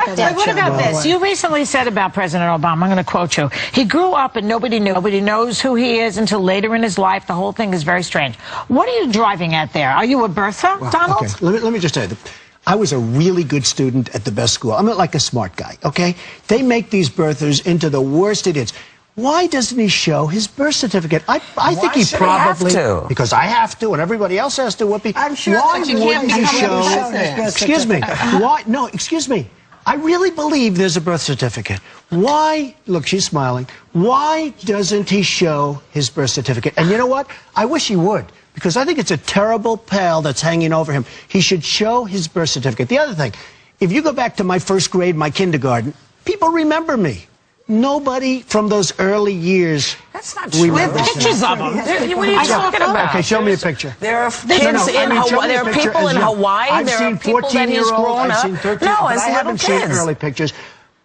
What about this? You recently said about President Obama, I'm going to quote you, he grew up and nobody knew. Nobody knows who he is until later in his life. The whole thing is very strange. What are you driving at there? Are you a birther, Donald? Okay. Let me just tell you, I was a really good student at the best school. I'm not like a smart guy, okay? They make these birthers into the worst idiots. Why doesn't he show his birth certificate? I think he probably... have to? Because I have to, and everybody else has to. Whoopi. I'm sure why that you wouldn't can't he show... Excuse me. Why? No, excuse me. I really believe there's a birth certificate. Why... Look, she's smiling. Why doesn't he show his birth certificate? And you know what? I wish he would, because I think it's a terrible pall that's hanging over him. He should show his birth certificate. The other thing, if you go back to my first grade, my kindergarten, people remember me. Nobody from those early years. That's not true. With pictures of them. What are you talking about? Okay, show me a picture. There are kids in Hawaii. There are people in Hawaii. There are people that he's grown up. I've seen 13, no, but as I haven't little seen kids. early pictures.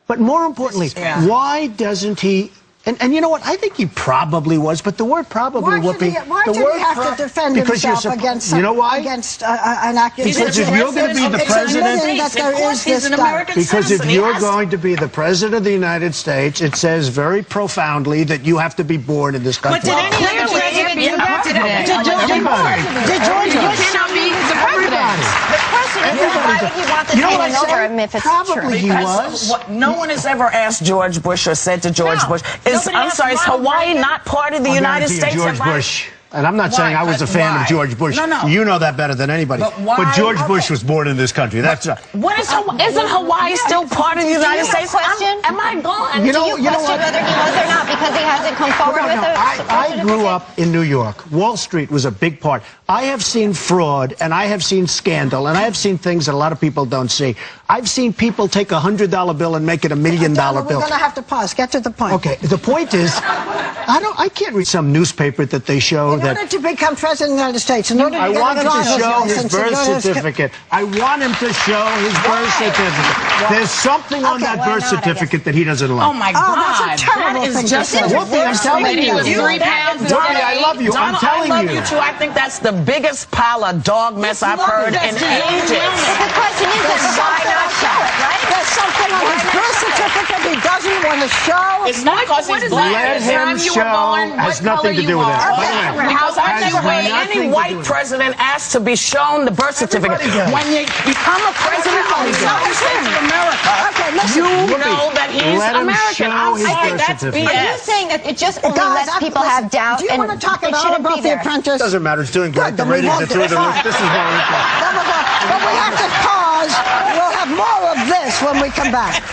But more importantly, why doesn't he? And you know what? I think he probably was, but the word probably, Whoopi. Why did he have to defend himself against? You know why? Against an accusation. Because if you're going to be the president, because if you're going to be the president of the United States, it says very profoundly that you have to be born in this country. But did any other president do that today? Did George Bush not be the president? Why would he want the thing over him if it's Probably true? he was. No one has ever asked George Bush or said to George Bush, I'm sorry, is Hawaii not part of the United States? George Bush. And I'm not saying I was a fan of George Bush. No. You know that better than anybody. But George Bush was born in this country. That's right. Isn't Hawaii still part of the United States? Am I gone? Do you question whether he was or not because he hasn't come forward with it? I grew up in New York. Wall Street was a big part. I have seen fraud, and I have seen scandal, and I have seen things that a lot of people don't see. I've seen people take a $100 bill and make it $1 million bill. We're going to have to pause. Get to the point. Okay. The point is, I can't read some newspaper that they show in order to become president of the United States, in order to I get want a him to driver's show his license, birth certificate. I want him to show his birth certificate. There's something on that birth certificate that he doesn't like. Oh, my God. That's a terrible thing to say. Whoopi, I'm telling you. £3 Whoopi, I love you. I'm telling I love you. you, too. I think that's the biggest pile of dog mess I've heard in ages. The question is, why not show it, right? There's something on his birth certificate he doesn't want to show. It's not because he's black. Let him show. Has nothing to do with that. By the way, I've never heard any white president asked to be shown the birth certificate. When you become a president of the United States of America, you know that he's American. I'm sorry, that's BS. Are you saying that it just only lets people have doubt? Do you want to talk about The Apprentice? Doesn't matter. It's doing great. The ratings are through the roof. This is more interesting. But we have to pause. We'll have more of this when we come back.